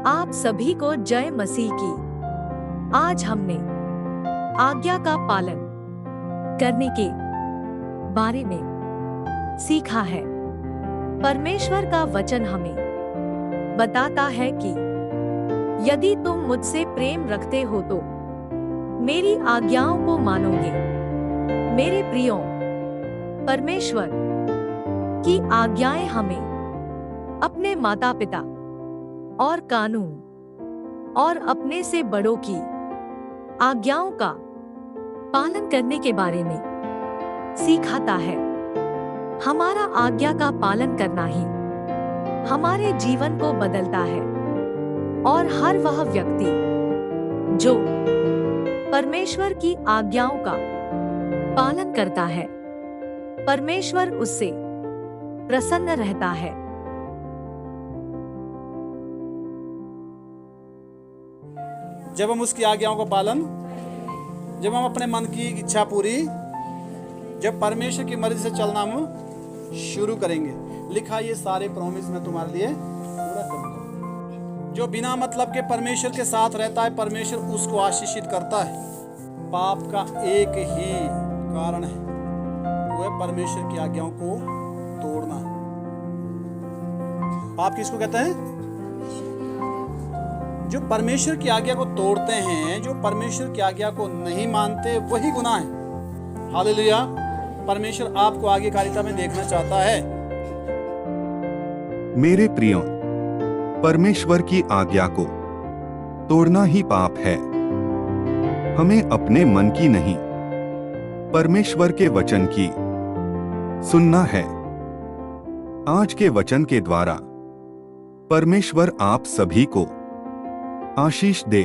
आप सभी को जय मसीह की। आज हमने आज्ञा का पालन करने के बारे में सीखा है। परमेश्वर का वचन हमें बताता है कि यदि तुम मुझसे प्रेम रखते हो तो मेरी आज्ञाओं को मानोगे। मेरे प्रियो, परमेश्वर की आज्ञाएं हमें अपने माता पिता और कानून और अपने से बड़ों की आज्ञाओं का पालन करने के बारे में सिखाता है। हमारा आज्ञा का पालन करना ही हमारे जीवन को बदलता है और हर वह व्यक्ति जो परमेश्वर की आज्ञाओं का पालन करता है, परमेश्वर उससे प्रसन्न रहता है। जब हम उसकी आज्ञाओं का पालन, जब हम अपने मन की इच्छा पूरी, जब परमेश्वर की मर्जी से चलना हम शुरू करेंगे, लिखा ये सारे प्रॉमिस मैं तुम्हारे लिए पूरा करूंगा। जो बिना मतलब के परमेश्वर के साथ रहता है, परमेश्वर उसको आशीषित करता है। पाप का एक ही कारण है, वो है परमेश्वर की आज्ञाओं को तोड़ना। पाप किसको कहते हैं? जो परमेश्वर की आज्ञा को तोड़ते हैं, जो परमेश्वर की आज्ञा को नहीं मानते, वही गुनाह है। हालेलुया। परमेश्वर आपको आज्ञाकारिता में देखना चाहता है। मेरे प्रियो, परमेश्वर की आज्ञा को तोड़ना ही पाप है। हमें अपने मन की नहीं, परमेश्वर के वचन की सुनना है। आज के वचन के द्वारा परमेश्वर आप सभी को आशीष दे।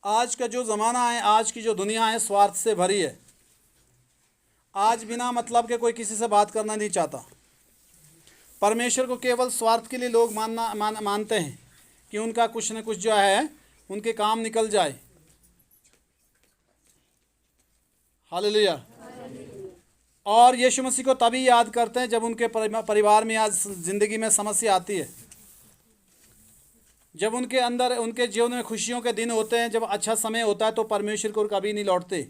आज का जो जमाना है, आज की जो दुनिया है, स्वार्थ से भरी है। आज बिना मतलब के कोई किसी से बात करना नहीं चाहता। परमेश्वर को केवल स्वार्थ के लिए लोग मानते हैं कि उनका कुछ न कुछ जो है, उनके काम निकल जाए। हालेलुया। और यीशु मसीह को तभी याद करते हैं जब उनके परिवार में आज जिंदगी में समस्या आती है, जब उनके अंदर, उनके जीवन में खुशियों के दिन होते हैं, जब अच्छा समय होता है, तो परमेश्वर को कभी नहीं लौटते।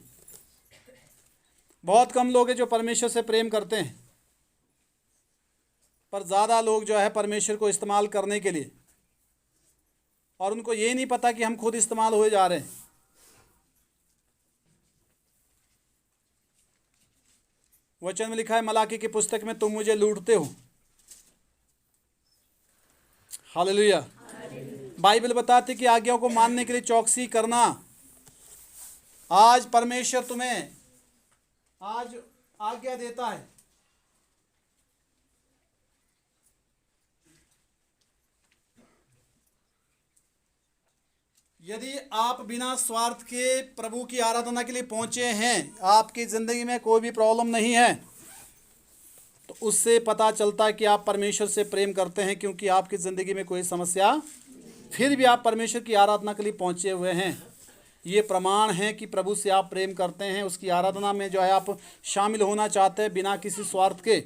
बहुत कम लोग हैं जो परमेश्वर से प्रेम करते हैं, पर ज़्यादा लोग जो है परमेश्वर को इस्तेमाल करने के लिए, और उनको ये नहीं पता कि हम खुद इस्तेमाल हुए जा रहे हैं। वचन में लिखा है मलाकी की पुस्तक में, तुम मुझे लूटते हो। हालेलुया। बाइबल बताती कि आज्ञाओं को मानने के लिए चौकसी करना। आज परमेश्वर तुम्हें आज आज्ञा देता है। यदि आप बिना स्वार्थ के प्रभु की आराधना के लिए पहुंचे हैं, आपकी ज़िंदगी में कोई भी प्रॉब्लम नहीं है, तो उससे पता चलता है कि आप परमेश्वर से प्रेम करते हैं, क्योंकि आपकी ज़िंदगी में कोई समस्या, फिर भी आप परमेश्वर की आराधना के लिए पहुंचे हुए हैं। ये प्रमाण है कि प्रभु से आप प्रेम करते हैं, उसकी आराधना में जो है आप शामिल होना चाहते हैं बिना किसी स्वार्थ के।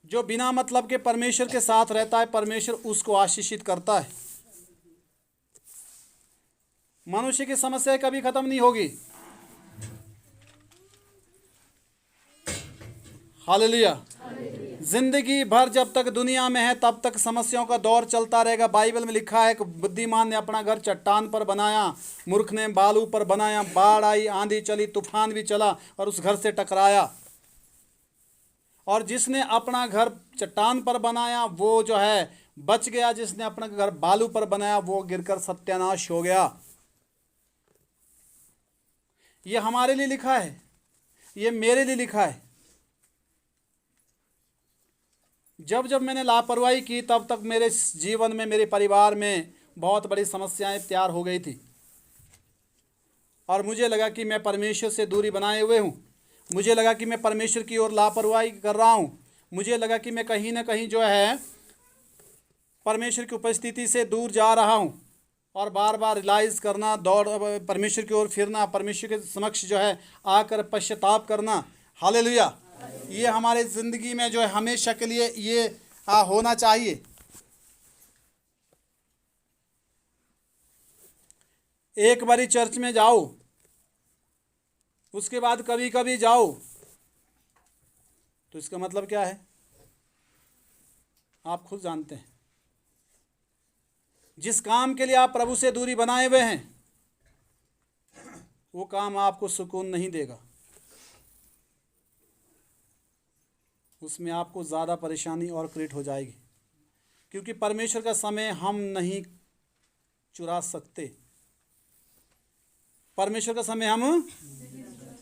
जो बिना मतलब के परमेश्वर के साथ रहता है, परमेश्वर उसको आशीषित करता है। मनुष्य की समस्या कभी खत्म नहीं होगी। हालेलुया। जिंदगी भर जब तक दुनिया में है, तब तक समस्याओं का दौर चलता रहेगा। बाइबल में लिखा है कि बुद्धिमान ने अपना घर चट्टान पर बनाया, मूर्ख ने बालू पर बनाया। बाढ़ आई, आंधी चली, तूफान भी चला और उस घर से टकराया। और जिसने अपना घर चट्टान पर बनाया वो जो है बच गया, जिसने अपना घर बालू पर बनाया वो गिरकर सत्यानाश हो गया। ये हमारे लिए लिखा है, ये मेरे लिए लिखा है। जब जब मैंने लापरवाही की, तब तक मेरे जीवन में, मेरे परिवार में बहुत बड़ी समस्याएं तैयार हो गई थी, और मुझे लगा कि मैं परमेश्वर से दूरी बनाए हुए हूँ। मुझे लगा कि मैं परमेश्वर की ओर लापरवाही कर रहा हूँ। मुझे लगा कि मैं कहीं ना कहीं जो है परमेश्वर की उपस्थिति से दूर जा रहा हूँ, और बार बार रियलाइज़ करना, दौड़ परमेश्वर की ओर फिरना, परमेश्वर के समक्ष जो है आकर पश्चाताप करना। हालेलुया। ये हमारे ज़िंदगी में जो है हमेशा के लिए ये होना चाहिए। एक बारी चर्च में जाओ, उसके बाद कभी कभी जाओ, तो इसका मतलब क्या है आप खुद जानते हैं। जिस काम के लिए आप प्रभु से दूरी बनाए हुए हैं, वो काम आपको सुकून नहीं देगा, उसमें आपको ज़्यादा परेशानी और क्रिएट हो जाएगी, क्योंकि परमेश्वर का समय हम नहीं चुरा सकते। परमेश्वर का समय हम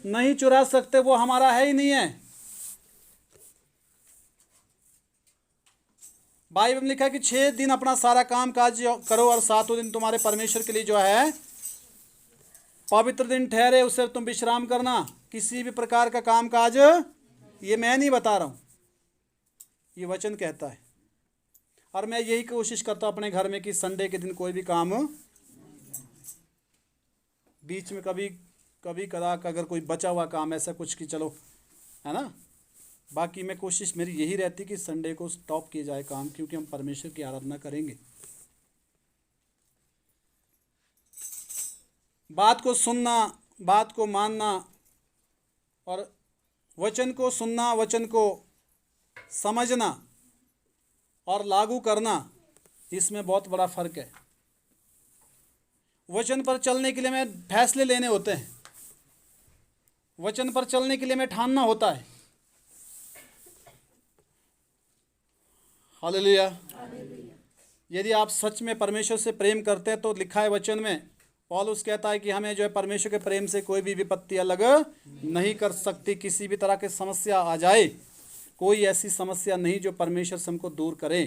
नहीं चुरा सकते, वो हमारा है ही नहीं है। बाइबल में लिखा है कि 6 दिन अपना सारा काम काज करो और 7वां दिन तुम्हारे परमेश्वर के लिए जो है पवित्र दिन ठहरे, उससे तुम विश्राम करना। किसी भी प्रकार का काम काज, ये मैं नहीं बता रहा हूं, ये वचन कहता है। और मैं यही कोशिश करता हूं अपने घर में कि संडे के दिन कोई भी काम, बीच में कभी कदा अगर कोई बचा हुआ काम ऐसा कुछ कि चलो, है ना, बाकी मैं कोशिश मेरी यही रहती कि संडे को स्टॉप किया जाए काम, क्योंकि हम परमेश्वर की आराधना करेंगे। बात को सुनना, बात को मानना और वचन को सुनना, वचन को समझना और लागू करना, इसमें बहुत बड़ा फर्क है। वचन पर चलने के लिए हमें फैसले लेने होते हैं, वचन पर चलने के लिए हमें ठानना होता है। हालेलुया। यदि आप सच में परमेश्वर से प्रेम करते हैं तो लिखा है वचन में, पौलुस कहता है कि हमें जो है परमेश्वर के प्रेम से कोई भी विपत्ति अलग नहीं कर सकती। किसी भी तरह की समस्या आ जाए, कोई ऐसी समस्या नहीं जो परमेश्वर से हमको दूर करे।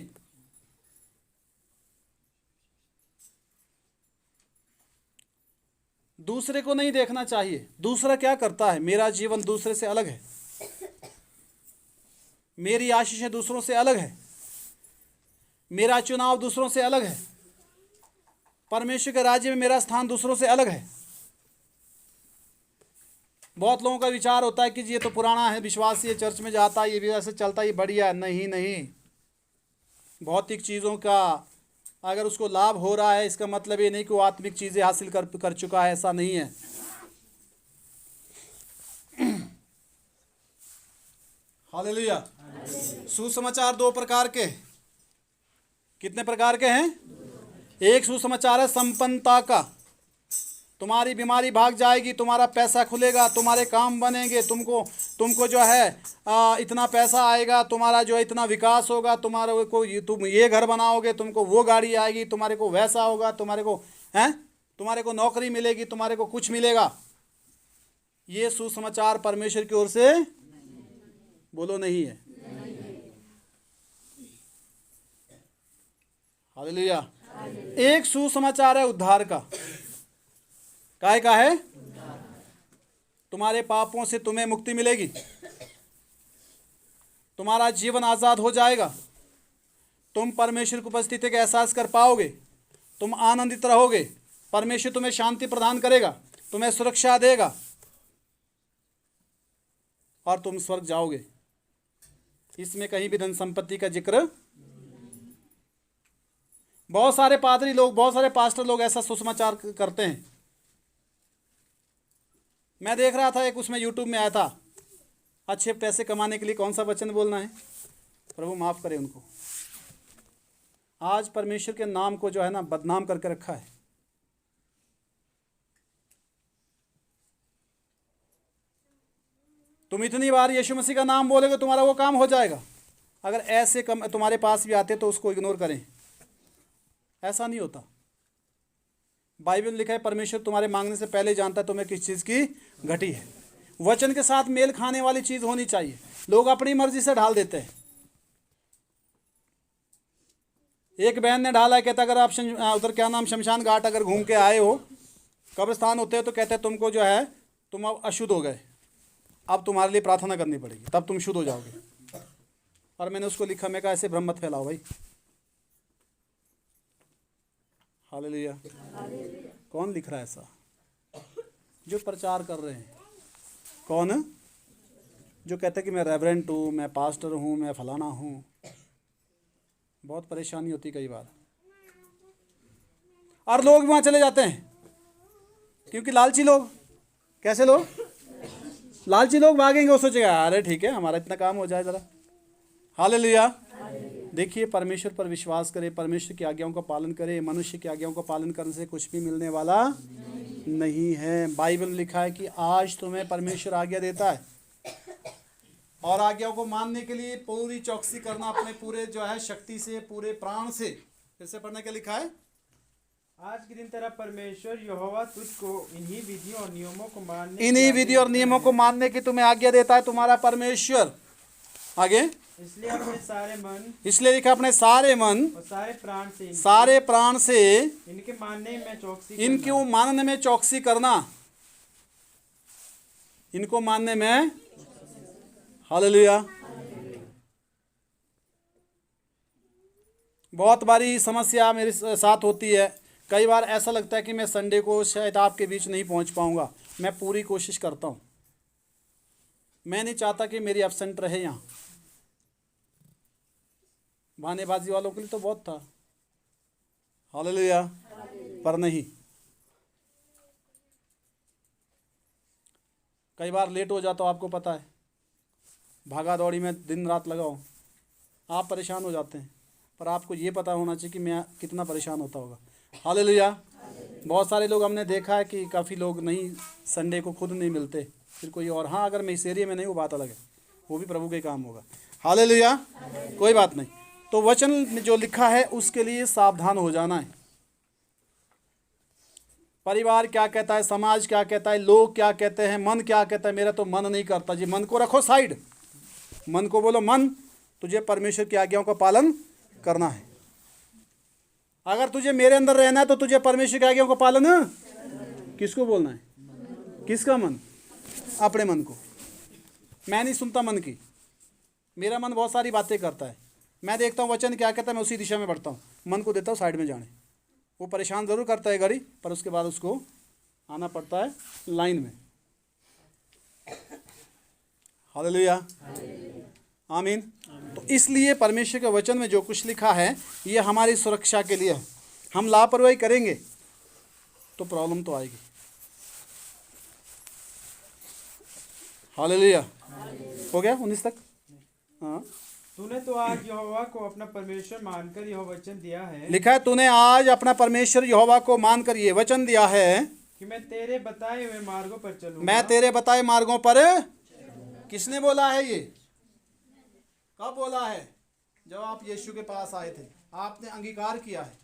दूसरे को नहीं देखना चाहिए, दूसरा क्या करता है, मेरा जीवन दूसरे से अलग है, मेरी आशीषें दूसरों से अलग है, मेरा चुनाव दूसरों से अलग है, परमेश्वर के राज्य में मेरा स्थान दूसरों से अलग है। बहुत लोगों का विचार होता है कि ये तो पुराना है विश्वास, ये चर्च में जाता है, ये भी ऐसे चलता है, ये बढ़िया है। नहीं नहीं, भौतिक चीज़ों का अगर उसको लाभ हो रहा है, इसका मतलब ये नहीं कि वो आत्मिक चीज़ें हासिल कर चुका है, ऐसा नहीं है। हालेलुया। सुसमाचार 2 प्रकार के, कितने प्रकार के हैं? एक सुसमाचार है संपन्नता का, तुम्हारी बीमारी भाग जाएगी, तुम्हारा पैसा खुलेगा, तुम्हारे काम बनेंगे, तुमको जो है इतना पैसा आएगा, तुम्हारा जो है इतना विकास होगा, तुम्हारे को तुम ये घर बनाओगे, तुमको वो गाड़ी आएगी, तुम्हारे को वैसा होगा, तुम्हारे को नौकरी मिलेगी, तुम्हारे को कुछ मिलेगा। ये सुसमाचार परमेश्वर की ओर से बोलो नहीं है। हालेलुया। एक सुसमाचार है उद्धार का। काहे का है? तुम्हारे पापों से तुम्हें मुक्ति मिलेगी, तुम्हारा जीवन आज़ाद हो जाएगा, तुम परमेश्वर की उपस्थिति का एहसास कर पाओगे, तुम आनंदित रहोगे, परमेश्वर तुम्हें शांति प्रदान करेगा, तुम्हें सुरक्षा देगा और तुम स्वर्ग जाओगे। इसमें कहीं भी धन संपत्ति का जिक्र। बहुत सारे पादरी लोग, बहुत सारे पास्टर लोग ऐसा सुसमाचार करते हैं। मैं देख रहा था, एक उसमें यूट्यूब में आया था, अच्छे पैसे कमाने के लिए कौन सा वचन बोलना है, प्रभु माफ करे उनको। आज परमेश्वर के नाम को जो है ना बदनाम करके रखा है। तुम इतनी बार यीशु मसीह का नाम बोलोगे तुम्हारा वो काम हो जाएगा। अगर ऐसे कम तुम्हारे पास भी आते तो उसको इग्नोर करें, ऐसा नहीं होता। बाइबल में लिखा है परमेश्वर तुम्हारे मांगने से पहले जानता है तुम्हें किस चीज़ की घटी है। वचन के साथ मेल खाने वाली चीज़ होनी चाहिए। लोग अपनी मर्जी से ढाल देते हैं। एक बहन ने ढाला है, कहता अगर आप उधर क्या नाम शमशान घाट अगर घूम के आए हो, कब्रिस्तान होते हैं, तो कहते हैं तुमको जो है तुम अब अशुद्ध हो गए, अब तुम्हारे लिए प्रार्थना करनी पड़ेगी, तब तुम शुद्ध हो जाओगे। और मैंने उसको लिखा, मैं कहा ऐसे भ्रम मत फैलाओ भाई। हालेलुया। कौन लिख रहा है ऐसा? जो प्रचार कर रहे हैं। कौन? जो कहते हैं कि मैं रेवरेंट हूँ, मैं पास्टर हूँ, मैं फलाना हूँ, बहुत परेशानी होती कई बार। और लोग भी वहाँ चले जाते हैं क्योंकि लालची लोग, कैसे लोग, लालची लोग भागेंगे, वो सोचेगा अरे ठीक है हमारा इतना काम हो जाए ज़रा। हालेलुया। देखिए, परमेश्वर पर विश्वास करें, परमेश्वर की आज्ञाओं का पालन करें। मनुष्य की आज्ञाओं का पालन करने से कुछ भी मिलने वाला नहीं है। बाइबल में लिखा है कि आज तुम्हें परमेश्वर आज्ञा देता है और आज्ञाओं को मानने के लिए पूरी चौकसी करना, अपने पूरे जो है शक्ति से, पूरे प्राण से। फिर से पढ़ने क्या लिखा है? आज के दिन तेरा परमेश्वर यहोवा तुझको इन्हीं विधियों और नियमों को मानने इन्हीं विधि और नियमों को मानने की तुम्हें आज्ञा देता है तुम्हारा परमेश्वर। आगे, इसलिए अपने सारे मन इसलिए लिखा अपने सारे मन और सारे प्राण से सारे प्राण से इनके मानने में चौकसी इनको मानने में चौकसी करना, इनको मानने में। हालेलुया। बहुत बारी समस्या मेरे साथ होती है। कई बार ऐसा लगता है कि मैं संडे को शायद आपके बीच नहीं पहुंच पाऊंगा। मैं पूरी कोशिश करता हूं, मैं नहीं चाहता कि मेरी एब्सेंट रहे यहाँ। बहानेबाजी वालों के लिए तो बहुत था, हालेलुया, पर नहीं। कई बार लेट हो जाता हूँ, आपको पता है, भागा दौड़ी में दिन रात लगाओ, आप परेशान हो जाते हैं, पर आपको ये पता होना चाहिए कि मैं कितना परेशान होता होगा। हालेलुया। बहुत सारे लोग हमने देखा है कि काफ़ी लोग नहीं, संडे को खुद नहीं मिलते, फिर कोई और। हाँ, अगर मैं इस एरिया में नहीं, वो बात अलग है, वो भी प्रभु का ही काम होगा। हालेलुया, कोई बात नहीं। तो वचन में जो लिखा है उसके लिए सावधान हो जाना है। परिवार क्या कहता है, समाज क्या कहता है, लोग क्या कहते हैं, मन क्या कहता है। मेरा तो मन नहीं करता जी। मन को रखो साइड, मन को बोलो, मन तुझे परमेश्वर की आज्ञाओं का पालन करना है। अगर तुझे मेरे अंदर रहना है तो तुझे परमेश्वर की आज्ञाओं का पालन किसको बोलना है? किसका मन? अपने मन को। मैं नहीं सुनता मन की, मेरा मन बहुत सारी बातें करता है। मैं देखता हूँ वचन क्या कहता है, मैं उसी दिशा में बढ़ता हूँ। मन को देता हूँ साइड में जाने। वो परेशान ज़रूर करता है गाड़ी, पर उसके बाद उसको आना पड़ता है लाइन में। हालेलुया, आमीन। तो इसलिए परमेश्वर के वचन में जो कुछ लिखा है ये हमारी सुरक्षा के लिए है। हम लापरवाही करेंगे तो प्रॉब्लम तो आएगी। हालेलुया। हो गया 19 तक? हाँ। तूने तो आज यहोवा को अपना परमेश्वर मानकर यह वचन दिया है। लिखा है, तूने आज अपना परमेश्वर यहोवा को मानकर ये वचन दिया है कि मैं तेरे बताए हुए मार्गों पर चलूंगा। मैं तेरे बताए मार्गों पर। किसने बोला है ये? कब बोला है? जब आप यीशु के पास आए थे, आपने अंगीकार किया है।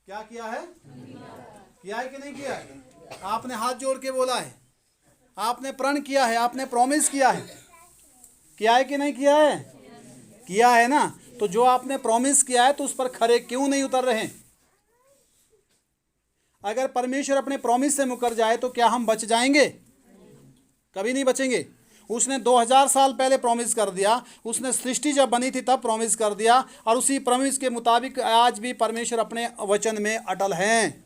क्या किया है? किया है कि नहीं किया है? आपने हाथ जोड़ के बोला है, आपने प्रण किया है, आपने प्रॉमिस किया है। किया है कि नहीं किया है? किया है ना। तो जो आपने प्रॉमिस किया है तो उस पर खरे क्यों नहीं उतर रहे? अगर परमेश्वर अपने प्रॉमिस से मुकर जाए तो क्या हम बच जाएंगे? कभी नहीं बचेंगे। उसने 2000 साल पहले प्रॉमिस कर दिया, उसने सृष्टि जब बनी थी तब प्रॉमिस कर दिया, और उसी प्रॉमिस के मुताबिक आज भी परमेश्वर अपने वचन में अटल हैं।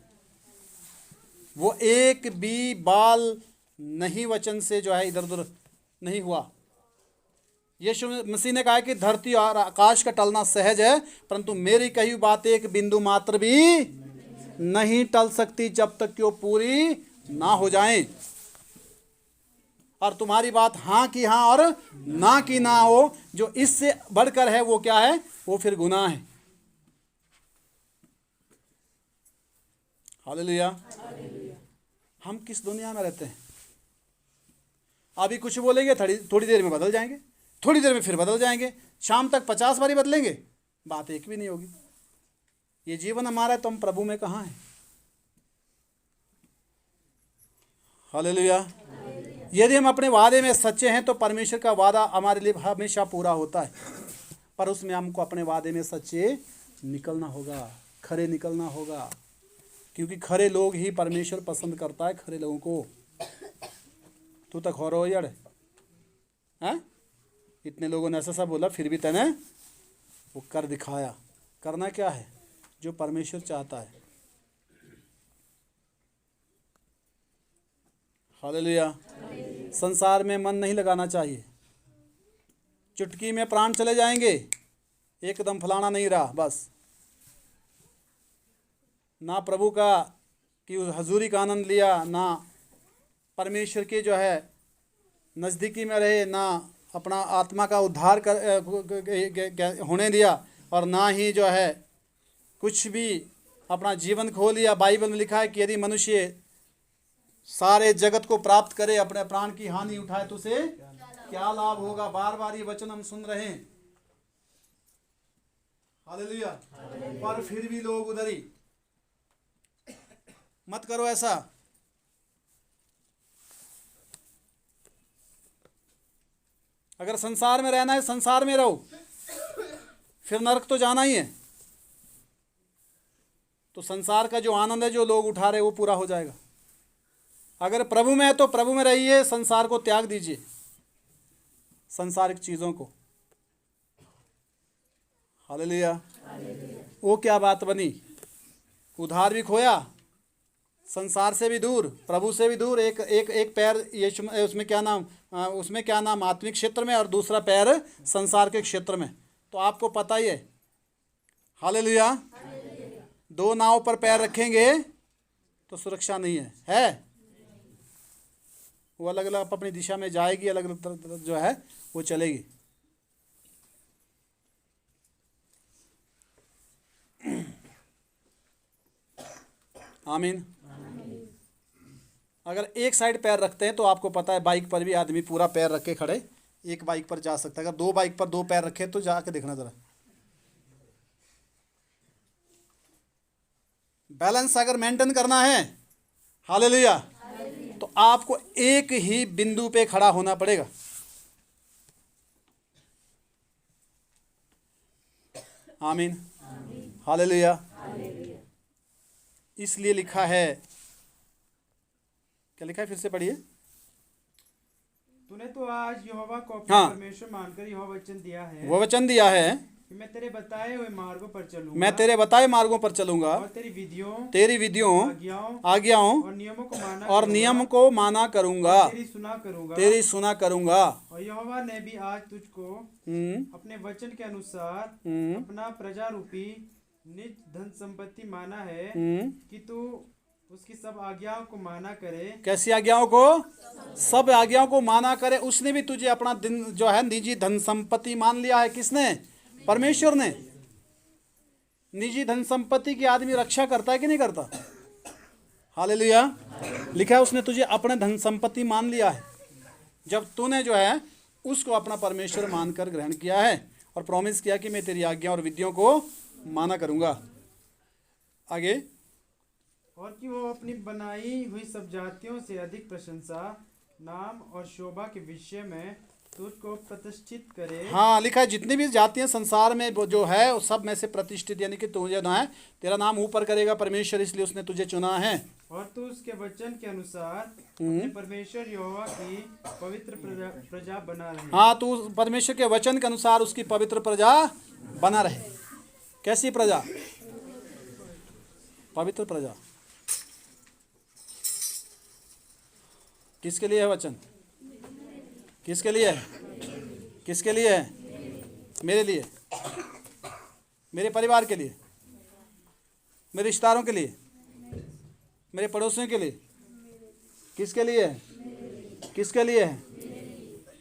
वो एक भी बाल नहीं वचन से जो है इधर उधर नहीं हुआ। यीशु मसीह ने कहा कि धरती और आकाश का टलना सहज है, परंतु मेरी कही हुई बात एक बिंदु मात्र भी नहीं टल सकती जब तक कि वो पूरी ना हो जाए। और तुम्हारी बात हाँ की हाँ और ना की ना हो, जो इससे बढ़कर है वो क्या है? वो फिर गुनाह है। हालेलुया। हम किस दुनिया में रहते हैं? अभी कुछ बोलेंगे, थोड़ी देर में बदल जाएंगे, थोड़ी देर में फिर बदल जाएंगे, शाम तक 50 बारी बदलेंगे, बात एक भी नहीं होगी। ये जीवन हमारा है तो हम प्रभु में कहाँ हैं? हालेलुया। यदि हम अपने वादे में सच्चे हैं तो परमेश्वर का वादा हमारे लिए हमेशा पूरा होता है, पर उसमें हमको अपने वादे में सच्चे निकलना होगा, खरे निकलना होगा, क्योंकि खरे लोग ही परमेश्वर पसंद करता है, खरे लोगों को। तू तक हो रहा यार हैं? इतने लोगों ने ऐसा बोला, फिर भी तने वो कर दिखाया। करना क्या है? जो परमेश्वर चाहता है। हालेलुया। संसार में मन नहीं लगाना चाहिए, चुटकी में प्राण चले जाएंगे, एकदम फलाना नहीं रहा, बस ना प्रभु का की हजूरी का आनंद लिया, ना परमेश्वर के जो है नज़दीकी में रहे, ना अपना आत्मा का उद्धार होने दिया, और ना ही जो है कुछ भी अपना जीवन खो लिया। बाइबल में लिखा है कि यदि मनुष्य सारे जगत को प्राप्त करे, अपने प्राण की हानि उठाए, तो उसे क्या लाभ होगा। बार बार ये वचन हम सुन रहे हैं, हालेलुया। पर फिर भी लोग उधर ही। मत करो ऐसा। अगर संसार में रहना है, संसार में रहो, फिर नरक तो जाना ही है। तो संसार का जो आनंद है जो लोग उठा रहे वो पूरा हो जाएगा। अगर प्रभु में है तो प्रभु में रहिए, संसार को त्याग दीजिए, संसारिक चीजों को। हालेलुया। वो क्या बात बनी, उधार भी खोया, संसार से भी दूर, प्रभु से भी दूर। एक पैर यीशु, उसमें क्या नाम आत्मिक क्षेत्र में, और दूसरा पैर संसार के क्षेत्र में। तो आपको पता ही है, हालेलुया। दो नाव पर पैर रखेंगे तो सुरक्षा नहीं है। वो अलग अलग अपनी दिशा में जाएगी, अलग अलग जो है वो चलेगी। आमीन। अगर एक साइड पैर रखते हैं तो आपको पता है बाइक पर भी आदमी पूरा पैर रख के खड़े एक बाइक पर जा सकता है। अगर दो बाइक पर दो पैर रखे तो जाके देखना जरा। बैलेंस अगर मेंटेन करना है, हालेलुया, तो आपको एक ही बिंदु पे खड़ा होना पड़ेगा। आमीन, हालेलुया। इसलिए लिखा है, क्या लिखा है, फिर से पढ़िए। तूने तो आज यहोवा को अपना हाँ, परमेश्वर मानकर यह वचन दिया है, वो वचन दिया है कि मैं तेरे बताए हुए मार्गों पर चलूंगा, मैं तेरे बताए मार्गों पर चलूंगा, और तेरी विधियों आज्ञाओं और नियमों को माना और नियम को माना करूंगा, तेरी सुना करूंगा। और यहोवा ने भी आज तुझको अपने वचन के अनुसार अपना प्रजा रूपी निज धन संपत्ति माना है, कि तू उसकी सब आज्ञाओं को माना करे। कैसी आज्ञाओं को? सब आज्ञाओं को माना करे। उसने भी तुझे अपना दिन जो है निजी धन संपत्ति मान लिया है। किसने? परमेश्वर ने। निजी धन संपत्ति की आदमी रक्षा करता है कि नहीं करता? हालेलुया। लिखा है उसने तुझे अपने धन संपत्ति मान लिया है, जब तूने जो है उसको अपना परमेश्वर मानकर ग्रहण किया है और प्रॉमिस किया कि मैं तेरी आज्ञा और विधियों को माना करूंगा। आगे, और कि वो अपनी बनाई हुई सब जातियों से अधिक प्रशंसा, नाम और शोभा के विषय में तुझको प्रतिष्ठित करे। हाँ, लिखा है जितनी भी जातियां संसार में जो है उस सब में से प्रतिष्ठित, यानी कि तुझे ना है तेरा नाम ऊपर करेगा परमेश्वर, इसलिए उसने तुझे चुना है। और तू उसके वचन के अनुसार अपने परमेश्वर यहोवा की पवित्र प्रजा बना रहे। हाँ, तू परमेश्वर के वचन के अनुसार उसकी पवित्र प्रजा बना रहे। कैसी प्रजा? पवित्र प्रजा। किसके लिए है वचन? किसके लिए है? किसके लिए है? मेरे लिए, मेरे परिवार के लिए, मेरे रिश्तेदारों के लिए, मेरे पड़ोसियों के लिए। किसके लिए है? किसके लिए है?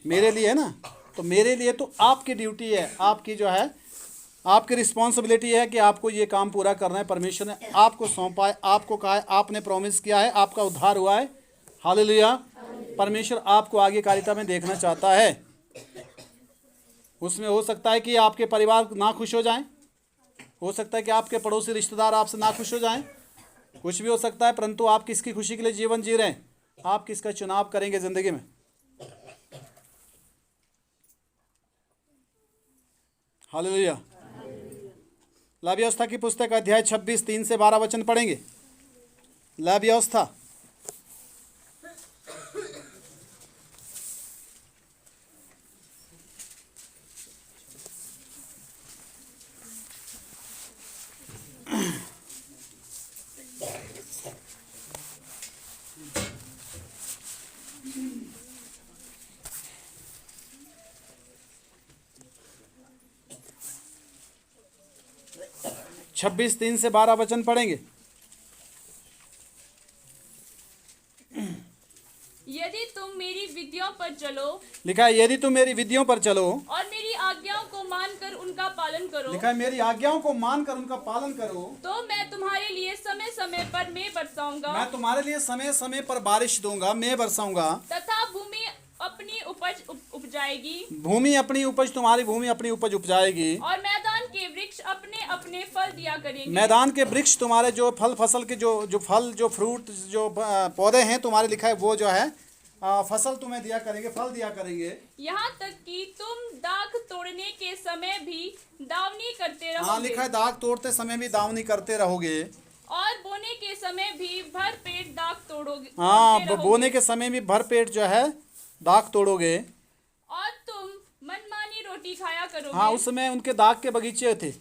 मेरे लिए है ना। तो मेरे लिए तो आपकी ड्यूटी है, आपकी जो है आपकी रिस्पॉन्सिबिलिटी है कि आपको ये काम पूरा करना है। परमेश्वर ने आपको सौंपा है, आपको कहा है, आपने प्रॉमिस किया है, आपका उद्धार हुआ है। हालेलुया। परमेश्वर आपको आगे कारिता में देखना चाहता है। उसमें हो सकता है कि आपके परिवार ना खुश हो जाएं, हो सकता है कि आपके पड़ोसी रिश्तेदार आपसे ना खुश हो जाएं, कुछ भी हो सकता है, परंतु आप किसकी खुशी के लिए जीवन जी रहे हैं? आप किसका चुनाव करेंगे जिंदगी में? हालेलुया। लाभ व्यवस्था की पुस्तक अध्याय 26 3 से 12 वचन पढ़ेंगे। लाभ व्यवस्था 26:3 से 12 वचन पढ़ेंगे। यदि तुम मेरी विधियों पर चलो लिखा है यदि तुम मेरी विधियों पर चलो और मेरी आज्ञाओं को मानकर उनका पालन करो, लिखा है मेरी आज्ञाओं को मानकर उनका पालन करो, तो मैं तुम्हारे लिए समय समय पर मैं बरसाऊंगा मैं तुम्हारे लिए समय समय पर बारिश दूंगा, मैं बरसाऊंगा, तथा भूमि अपनी उपज उपजाएगी भूमि अपनी उपज, तुम्हारी भूमि अपनी उपज उपजाएगी, और मैदान के वृक्ष अपने अपने फल दिया करेंगे। मैदान के वृक्ष तुम्हारे जो फल फसल के जो फल जो फ्रूट जो पौधे हैं तुम्हारे, लिखा है वो जो है फसल तुम्हें दिया करेंगे, फल दिया करेंगे। यहाँ तक कि तुम दाख तोड़ने के समय भी दावनी करते हाँ, रहोगे लिखा है दाख तोड़ते समय भी दावनी करते रहोगे, और बोने के समय भी भर पेट दाख तोड़ोगे। हाँ, तोड़ते रहोगे। बोने के समय भी भर पेट जो है दाख तोड़ोगे। और तुम मनमानी रोटी खाया करोगे। हाँ, उस समय उनके दाख के बगीचे थे,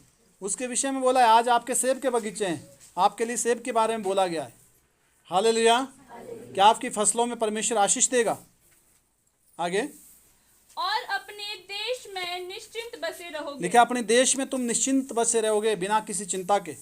उसके विषय में बोला है। आज आपके सेब के बगीचे हैं, आपके लिए सेब के बारे में बोला गया है। हालेलुया। क्या आपकी फसलों में परमेश्वर आशीष देगा? आगे और अपने देश में निश्चिंत बसे रहोगे। लिखा अपने देश में तुम निश्चिंत बसे रहोगे बिना किसी चिंता के,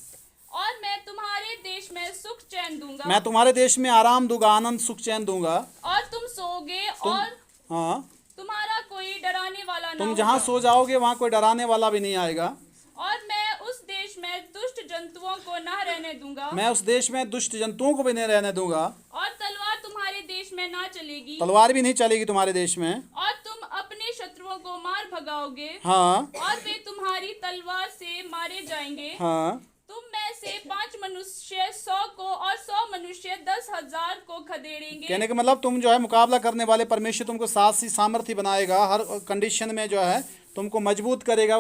और मैं तुम्हारे देश में सुख चैन दूंगा। मैं तुम्हारे देश में आराम दूंगा, आनंद सुख चैन दूंगा। और तुम सोओगे और हाँ, तुम्हारा कोई डराने वाला न तुम होगा। जहाँ सो जाओगे वहाँ कोई डराने वाला भी नहीं आएगा। और मैं उस देश में दुष्ट जंतुओं को न रहने दूंगा। मैं उस देश में दुष्ट जंतुओं को भी नहीं रहने दूंगा। और तलवार तुम्हारे देश में ना चलेगी। तलवार भी नहीं चलेगी तुम्हारे देश में। और तुम अपने शत्रुओं को मार भगाओगे। हाँ और वे तुम्हारी तलवार से मारे जाएंगे। हाँ, तुम में से 5 मनुष्य 100 को और 100 मनुष्य 10,000 को खदेड़ेंगे। कहने का मतलब तुम जो है मुकाबला करने वाले परमेश्वर तुमको साहसी सामर्थ्य बनाएगा, हर कंडीशन में जो है तुमको मजबूत करेगा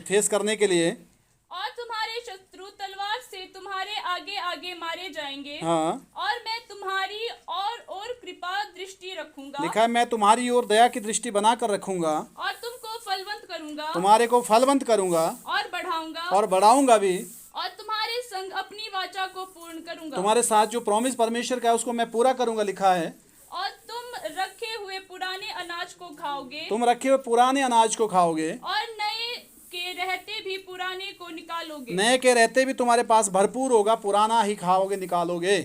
फेस करने के लिए। और तुम्हारे शत्रु तलवार से तुम्हारे आगे आगे मारे जाएंगे। हाँ, और मैं तुम्हारी और कृपा दृष्टि रखूंगा। लिखा है मैं तुम्हारी ओर दया की दृष्टि बनाकर रखूंगा, और तुमको फलवंत करूंगा। तुम्हारे को फलवंत करूंगा और बढ़ाऊंगा। और बढ़ाऊंगा भी। और तुम्हारे संग अपनी वाचा को पूर्ण करूंगा। तुम्हारे साथ जो प्रॉमिस परमेश्वर का है उसको मैं पूरा करूंगा, लिखा है। और तुम रखे हुए पुराने अनाज को खाओगे। तुम रखे हुए पुराने अनाज को खाओगे, और नए के रहते भी पुराने को निकालोगे। नए के रहते भी तुम्हारे पास भरपूर होगा, पुराना ही खाओगे, निकालोगे।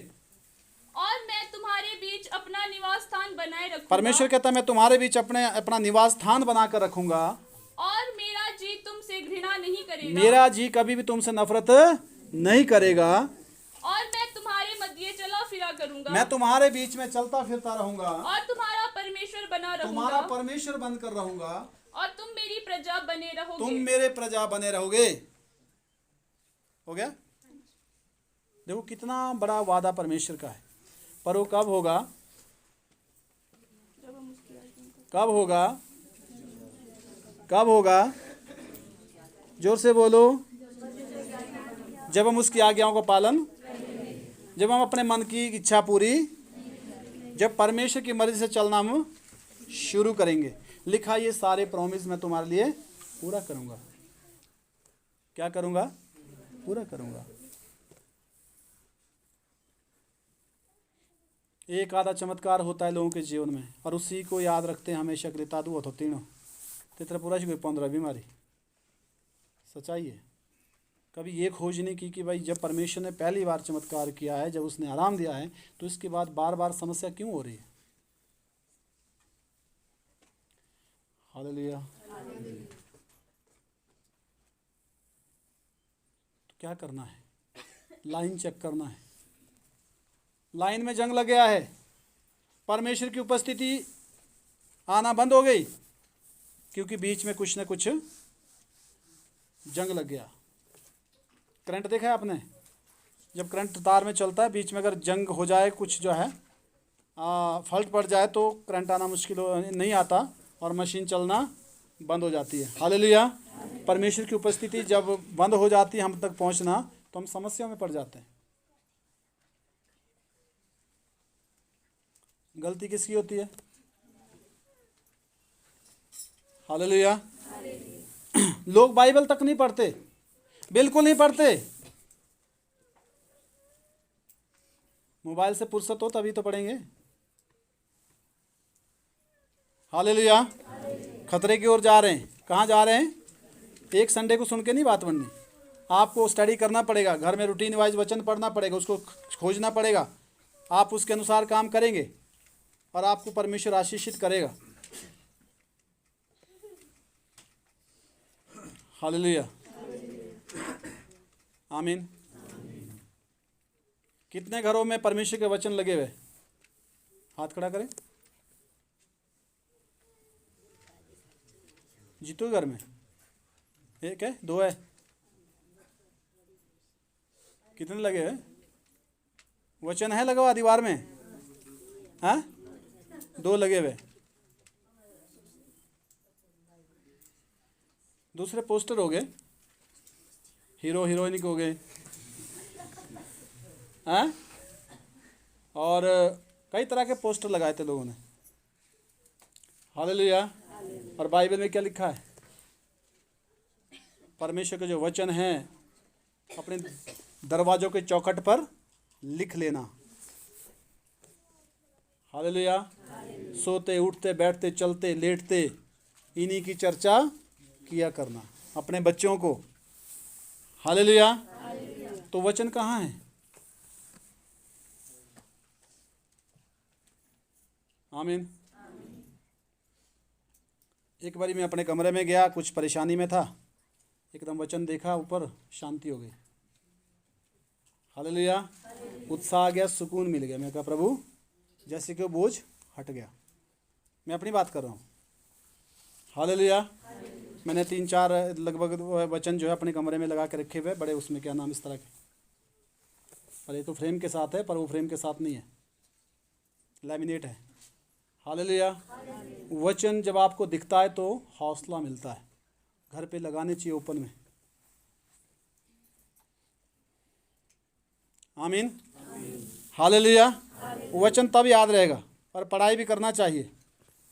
और मैं तुम्हारे बीच अपना निवास स्थान बनाए रखूंगा। परमेश्वर कहता है मैं तुम्हारे बीच अपना निवास स्थान बनाकर रखूंगा, और मेरा जी तुमसे घृणा नहीं करेगा। मेरा जी कभी भी तुमसे नफरत नहीं करेगा। और मैं तुम्हारे मध्य चला फिरा करूंगा। मैं तुम्हारे बीच में चलता फिरता रहूंगा, और तुम्हारा परमेश्वर बना तुम्हारा रहूंगा। परमेश्वर बनकर रहूंगा, और तुम मेरी प्रजा बने रहोगे। तुम मेरे प्रजा बने रहोगे। हो गया? देखो कितना बड़ा वादा परमेश्वर का है, पर वो कब होगा? कब होगा? कब होगा? जोर से बोलो। जब हम उसकी आज्ञाओं का पालन, जब हम अपने मन की इच्छा पूरी, जब परमेश्वर की मर्जी से चलना हम शुरू करेंगे। लिखा ये सारे प्रॉमिस मैं तुम्हारे लिए पूरा करूंगा। क्या करूंगा? पूरा करूंगा। एक आधा चमत्कार होता है लोगों के जीवन में और उसी को याद रखते हैं हमेशा के लिए। तादू होता तीनों तेरा पूरा कोई 15 बीमारी सच्चाई है। कभी ये खोज नहीं की कि भाई जब परमेश्वर ने पहली बार चमत्कार किया है, जब उसने आराम दिया है, तो इसके बाद बार बार समस्या क्यों हो रही है? हालेलुया। तो क्या करना है? लाइन चेक करना है। लाइन में जंग लग गया है, परमेश्वर की उपस्थिति आना बंद हो गई क्योंकि बीच में कुछ ना कुछ जंग लग गया। करंट देखा है आपने? जब करंट तार में चलता है, बीच में अगर जंग हो जाए, कुछ जो है फॉल्ट पड़ जाए, तो करंट आना मुश्किल नहीं आता और मशीन चलना बंद हो जाती है। हालेलुया। परमेश्वर की उपस्थिति जब बंद हो जाती है हम तक पहुंचना, तो हम समस्या में पड़ जाते हैं। गलती किसकी होती है? हालेलुया। लोग बाइबल तक नहीं पढ़ते, बिल्कुल नहीं पढ़ते। मोबाइल से फुर्सत हो तभी तो पढ़ेंगे। हालेलुया। खतरे की ओर जा रहे हैं। कहाँ जा रहे हैं? एक संडे को सुन के नहीं बात बननी, आपको स्टडी करना पड़ेगा, घर में रूटीन वाइज वचन पढ़ना पड़ेगा, उसको खोजना पड़ेगा, आप उसके अनुसार काम करेंगे और आपको परमेश्वर आशीषित करेगा। हालेलुया, आमीन। कितने घरों में परमेश्वर के वचन लगे हुए? हाथ खड़ा करें। जीतू घर में एक है, दो है, कितने लगे हुए वचन है लगा हुआ दीवार में? हाँ, दो लगे हुए। दूसरे पोस्टर हो गए, हीरो हीरोइन के हो गए, हाँ, और कई तरह के पोस्टर लगाए थे लोगों ने। हालेलुया। और बाइबल में क्या लिखा है? परमेश्वर के जो वचन हैं अपने दरवाजों के चौखट पर लिख लेना। हालेलुया। सोते उठते बैठते चलते लेटते इन्हीं की चर्चा किया करना अपने बच्चों को। हालेलुया। तो वचन कहाँ है? आमीन। एक बारी मैं अपने कमरे में गया, कुछ परेशानी में था, एकदम वचन देखा, ऊपर शांति हो गई। हालेलुया। उत्साह आ गया, सुकून मिल गया। मैं कहा प्रभु जैसे कि वो बोझ हट गया। मैं अपनी बात कर रहा हूँ। हालेलुया। मैंने 3-4 लगभग वचन जो है अपने कमरे में लगा के रखे हुए बड़े, उसमें क्या नाम इस तरह के, पर ये तो फ्रेम के साथ है, पर वो फ्रेम के साथ नहीं है, लैमिनेट है। हालेलुया। वचन जब आपको दिखता है तो हौसला मिलता है। घर पे लगाने चाहिए ओपन में। आमीन। हालेलुया। वचन तब याद रहेगा, और पढ़ाई भी करना चाहिए।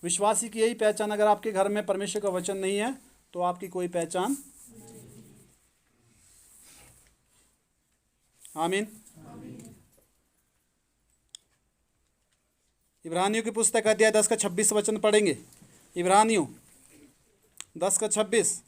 विश्वासी की यही पहचान, अगर आपके घर में परमेश्वर का वचन नहीं है तो आपकी कोई पहचान। आमीन। इब्रानियों की पुस्तक अध्याय 10 का 26 वचन पढ़ेंगे। इब्रानियों 10 का 26।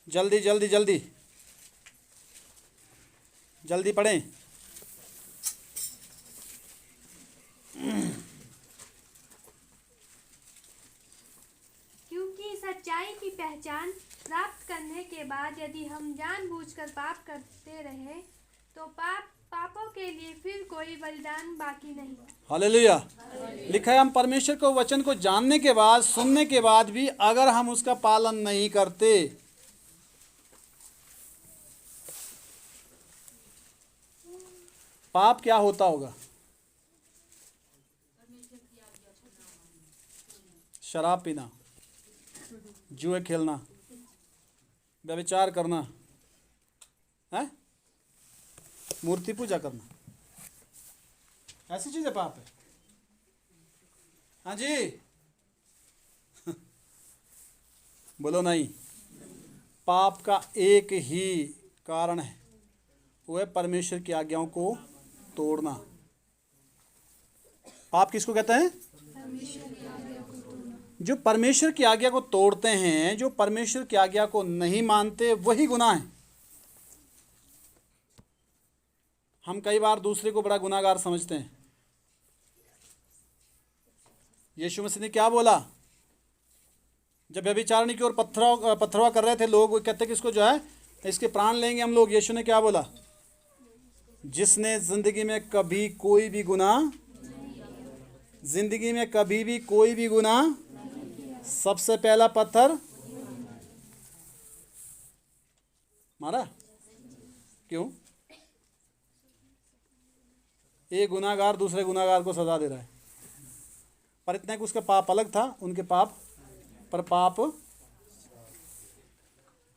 जल्दी जल्दी जल्दी जल्दी पढ़ें। क्योंकि सच्चाई की पहचान प्राप्त करने के बाद यदि हम जानबूझकर पाप करते रहे तो पापों के लिए फिर कोई बलिदान बाकी नहीं। हालेलुया। लिखा है हम परमेश्वर को वचन को जानने के बाद, सुनने के बाद भी अगर हम उसका पालन नहीं करते, पाप क्या होता होगा? शराब पीना, जुए खेलना, व्यभिचार करना, है मूर्ति पूजा करना, ऐसी चीजें पाप है। हाँ जी बोलो नहीं। पाप का एक ही कारण है, वो है परमेश्वर की आज्ञाओं को तोड़ना। पाप किसको कहते हैं? जो परमेश्वर की आज्ञा को तोड़ते हैं, जो परमेश्वर की आज्ञा को नहीं मानते, वही गुनाह है। हम कई बार दूसरे को बड़ा गुनाहगार समझते हैं। यीशु मसीह ने क्या बोला? जब व्यभिचारिणी की ओर पत्थरवा कर रहे थे लोग, वो कहते कि इसको जो है इसके प्राण लेंगे हम लोग। यीशु ने क्या बोला? जिसने जिंदगी में कभी कोई भी गुनाह, जिंदगी में कभी भी कोई भी गुनाह, सबसे पहला पत्थर मारा। क्यों? एक गुनाहगार दूसरे गुनाहगार को सजा दे रहा है, पर इतना कि उसका पाप अलग था, उनके पाप पर पाप।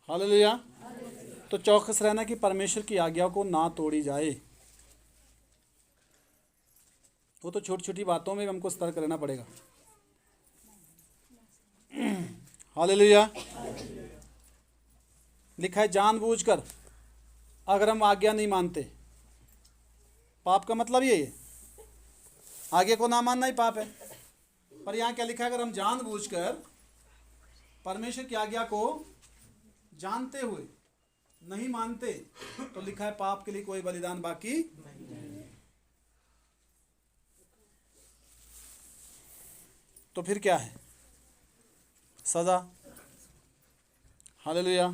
हालेलुया। तो चौकस रहना कि परमेश्वर की आज्ञा को ना तोड़ी जाए। वो तो छोटी छोटी बातों में हमको सतर्क रहना पड़ेगा। हालेलुया। लिखा है जानबूझकर अगर हम आज्ञा नहीं मानते, पाप का मतलब यही है, आज्ञा को ना मानना ही पाप है। पर यहाँ क्या लिखा है, अगर हम जानबूझकर परमेश्वर की आज्ञा को जानते हुए नहीं मानते तो लिखा है पाप के लिए कोई बलिदान बाकी नहीं। तो फिर क्या है, सजा। हालेलुया।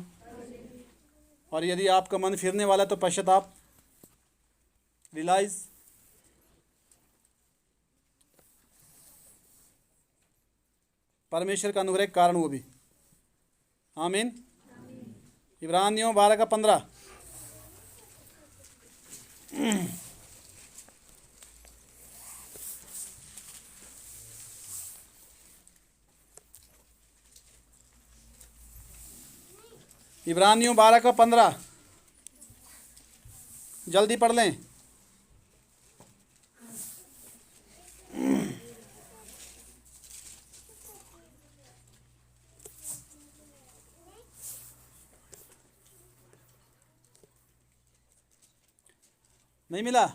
और यदि आपका मन फिरने वाला है तो पश्चाताप, रियलाइज। परमेश्वर का अनुग्रह के कारण वो भी। आमीन। इब्रानियों 12:15। इब्रानियों 12:15 जल्दी पढ़ लें। नहीं मिला?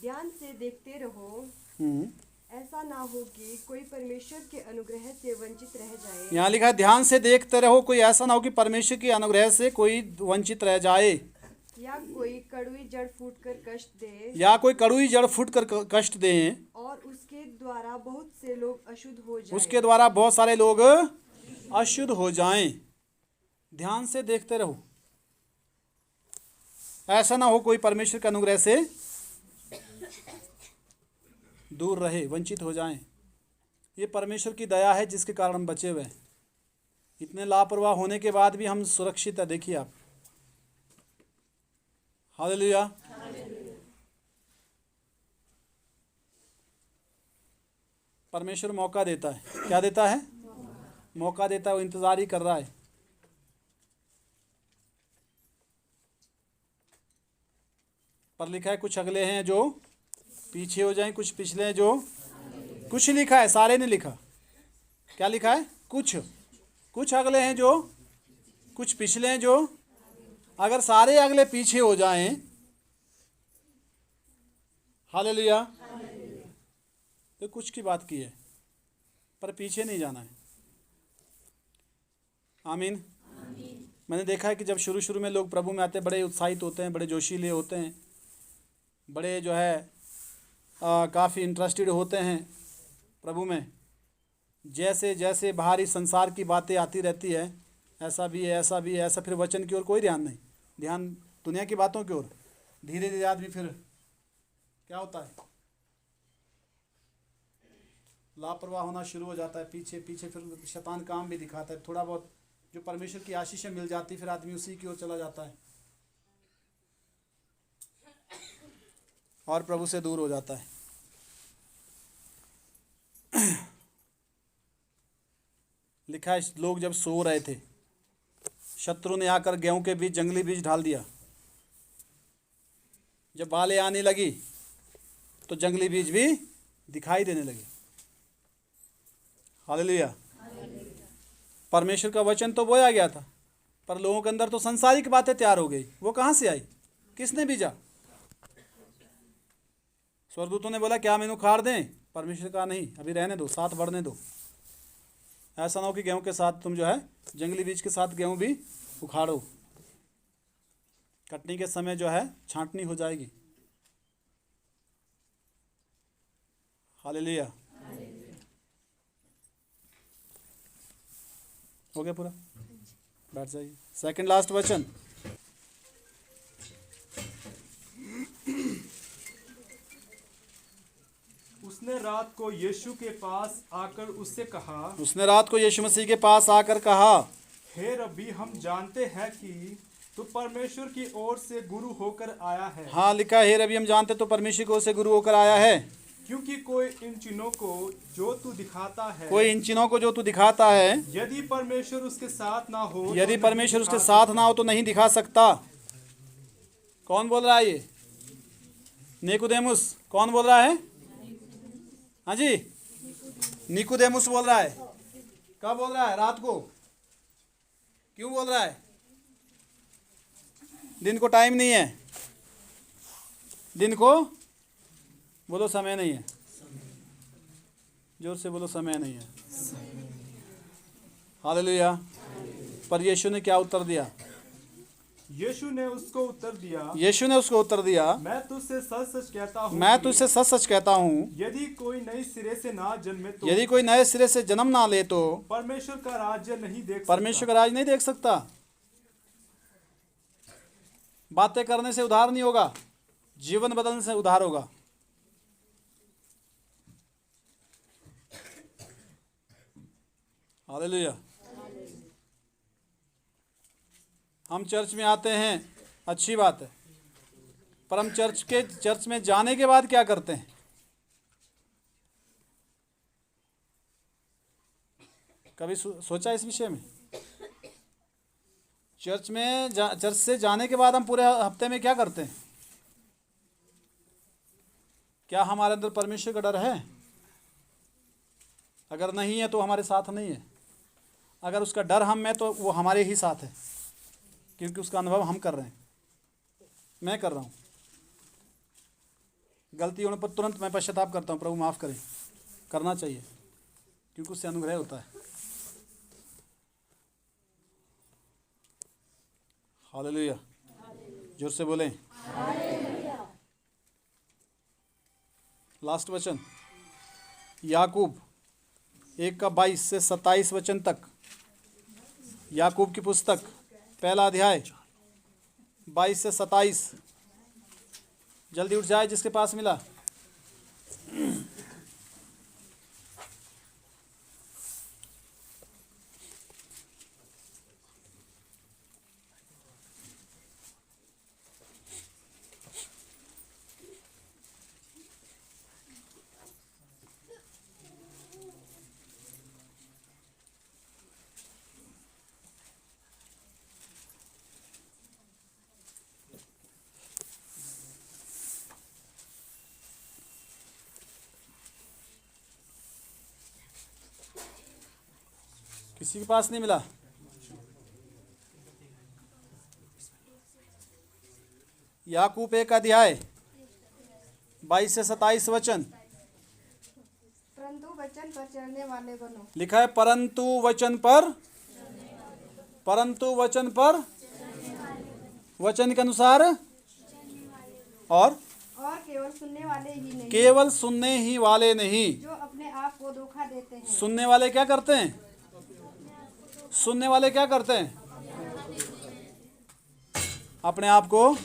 ध्यान से देखते रहो, ऐसा ना हो कि कोई परमेश्वर के अनुग्रह से वंचित रह जाए। यहाँ लिखा है ध्यान से देखते रहो, कोई ऐसा ना हो कि परमेश्वर के अनुग्रह से कोई वंचित रह जाए, या कोई कड़वी जड़ फूटकर कष्ट दे, या कोई कड़वी जड़ फूट कर कष्ट दे, और उसके द्वारा बहुत से लोग अशुद्ध हो जाएं। उसके द्वारा बहुत सारे लोग अशुद्ध हो जाएं। ध्यान से देखते रहो, ऐसा ना हो कोई परमेश्वर के अनुग्रह से दूर रहे, वंचित हो जाएं। ये परमेश्वर की दया है जिसके कारण हम बचे हुए हैं। इतने लापरवाह होने के बाद भी हम सुरक्षित है। देखिए आप, हालेलुया। परमेश्वर मौका देता है। क्या देता है? मौका देता है। वो इंतजार ही कर रहा है। पर लिखा है कुछ अगले हैं जो पीछे हो जाएं, कुछ पिछले हैं जो, कुछ लिखा है, सारे ने लिखा। क्या लिखा है? कुछ अगले हैं जो, कुछ पिछले हैं जो। अगर सारे अगले पीछे हो जाएं, हालेलुया, तो कुछ की बात की है, पर पीछे नहीं जाना है। आमीन। मैंने देखा है कि जब शुरू शुरू में लोग प्रभु में आते, बड़े उत्साहित होते हैं, बड़े जोशीले होते हैं, बड़े जो है काफ़ी इंटरेस्टेड होते हैं प्रभु में। जैसे जैसे बाहरी संसार की बातें आती रहती है, ऐसा भी है, ऐसा भी है, ऐसा, फिर वचन की ओर कोई ध्यान नहीं, ध्यान दुनिया की बातों की ओर। धीरे धीरे आदमी फिर क्या होता है, लापरवाह होना शुरू हो जाता है। पीछे पीछे फिर शैतान काम भी दिखाता है। थोड़ा बहुत जो परमेश्वर की आशीषें मिल जाती, फिर आदमी उसी की ओर चला जाता है और प्रभु से दूर हो जाता है। लिखा है लोग जब सो रहे थे, शत्रु ने आकर गेहूं के बीच जंगली बीज डाल दिया। जब बालें आने लगी तो जंगली बीज भी दिखाई देने लगे। हालेलुया। परमेश्वर का वचन तो बोया गया था, पर लोगों के अंदर तो संसारिक बातें तैयार हो गई। वो कहाँ से आई? किसने बीजा? स्वर्गदूतों ने बोला क्या हम इन्हें उखाड़ दें? परमेश्वर का नहीं, अभी रहने दो, साथ बढ़ने दो। ऐसा ना हो कि गेहूं के साथ तुम जो है जंगली बीज के साथ गेहूं भी उखाड़ो। कटनी के समय जो है छांटनी हो जाएगी। हालेलुया। हो गया पूरा? बैठ जाइए। सेकंड लास्ट वचन, उसने रात को यीशु के पास आकर उससे कहा, उसने रात को यीशु मसीह के पास आकर कहा, हे रब्बी, हम जानते हैं कि तू परमेश्वर की ओर से गुरु होकर आया है। हाँ लिखा है, हे रब्बी, हम जानते तो परमेश्वर की ओर से गुरु होकर आया है। क्योंकि कोई इन चिन्हों को जो तू दिखाता है, कोई इन चिन्हों को जो तू दिखाता है, यदि परमेश्वर उसके साथ ना हो, यदि तो परमेश्वर नहीं उसके दिखा साथ ना हो तो नहीं दिखा सकता। कौन बोल रहा है ये? निकोदेमुस। कौन बोल रहा है? हाँ जी, निकोदेमुस बोल रहा है। कब बोल रहा है? रात को। क्यों बोल रहा है? दिन को टाइम नहीं है। दिन को बोलो समय नहीं है। जोर से बोलो समय नहीं है। हालेलुया। पर यीशु ने क्या उत्तर दिया? यीशु ने उसको उत्तर दिया, यीशु ने उसको उत्तर दिया, मैं तुझसे सच सच कहता हूँ, मैं तुझसे सच सच कहता हूँ, यदि कोई नई सिरे से ना जन्मे तो यदि कोई नए सिरे से जन्म ना ले तो परमेश्वर का राज्य नहीं देख परमेश्वर का राज नहीं देख सकता। बातें करने से उद्धार नहीं होगा, जीवन बदलने से उद्धार होगा। हालेलुया। हम चर्च में आते हैं, अच्छी बात है, पर हम चर्च में जाने के बाद क्या करते हैं? कभी सोचा इस विषय में? चर्च से जाने के बाद हम पूरे हफ्ते में क्या करते हैं? क्या हमारे अंदर परमेश्वर का डर है? अगर नहीं है तो हमारे साथ नहीं है। अगर उसका डर हम में तो वो हमारे ही साथ है, क्योंकि उसका अनुभव हम कर रहे हैं, मैं कर रहा हूँ। गलती होने पर तुरंत मैं पश्चाताप करता हूँ, प्रभु माफ़ करें। करना चाहिए, क्योंकि उससे अनुग्रह होता है। हालेलुया। जोर से बोलें। लास्ट वचन याकूब 1:22 से 27 वचन तक। याकूब की पुस्तक पहला अध्याय 22 से 27। जल्दी उठ जाए जिसके पास मिला। किसी के पास नहीं मिला? याकूब 1:22 से 27 वचन। परंतु वचन पर चलने वाले बनो। लिखा है परंतु वचन पर वचन के अनुसार, और केवल सुनने वाले ही नहीं, केवल सुनने ही वाले नहीं। जो अपने आप को धोखा देते हैं। सुनने वाले क्या करते हैं? सुनने वाले क्या करते हैं? अपने आप को।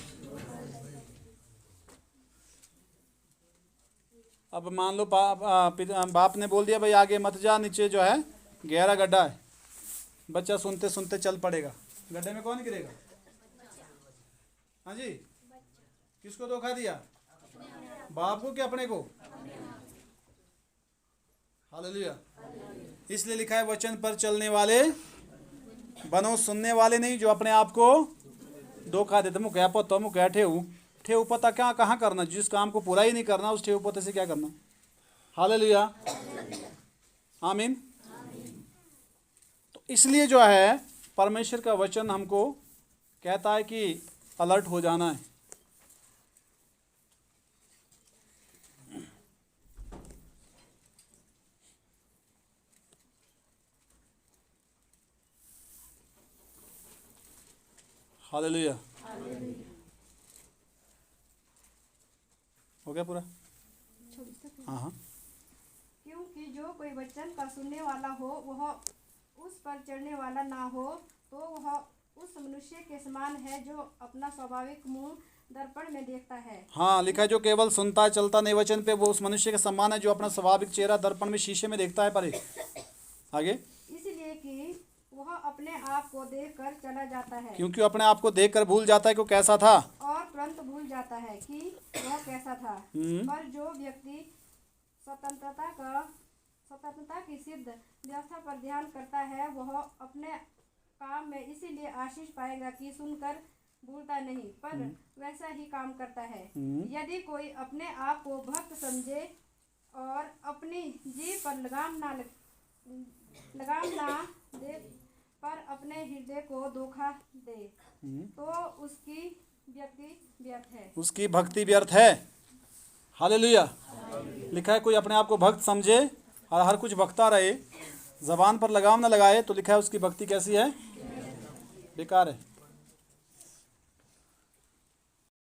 अब मान लो बाप ने बोल दिया भाई आगे मत जा, नीचे जो है गहरा गड्ढा है। बच्चा सुनते सुनते चल पड़ेगा, गड्ढे में कौन गिरेगा? हाँ जी, किसको धोखा दिया? बाप को कि अपने को? हालेलुया। इसलिए लिखा है वचन पर चलने वाले बनो, सुनने वाले नहीं जो अपने आप को धोखा देते। मुझे पता मुझे ठेऊ पता क्या कहाँ करना, जिस काम को पूरा ही नहीं करना उस ठेऊ पते से क्या करना। हालेलुया, आमीन। तो इसलिए जो है परमेश्वर का वचन हमको कहता है कि अलर्ट हो जाना है। हालेलुया। हो गया पूरा? हाँ हाँ। क्योंकि जो कोई वचन का सुनने वाला हो वह उस पर चढ़ने वाला ना हो, तो वह उस मनुष्य के समान है जो अपना स्वाभाविक मुंह दर्पण में देखता है। हाँ, लिखा है जो केवल सुनता है चलता नहीं वचन पे, वो उस मनुष्य के समान है जो अपना स्वाभाविक चेहरा दर्पण में शीशे में देखता है। पर आगे, इसलिए कि वह अपने आप को देखकर चला जाता है, क्योंकि अपने आप को देखकर भूल जाता है कि वो कैसा था, और तुरंत भूल जाता है कि वह कैसा था। पर जो व्यक्ति स्वतंत्रता की सिद्ध व्यवस्था पर ध्यान करता है, वह अपने काम में इसीलिए आशीष पाएगा कि सुनकर भूलता नहीं पर वैसा ही काम करता है। यदि कोई अपने आप को भक्त समझे और अपनी जीभ पर लगाम ना दे पर अपने हृदय को धोखा दे तो उसकी भक्ति व्यर्थ है। उसकी भक्ति व्यर्थ है। हालेलुया। लिखा है कोई अपने आप को भक्त समझे और हर कुछ भक्ता रहे, जबान पर लगाम न लगाए, तो लिखा है उसकी भक्ति कैसी है? बेकार है।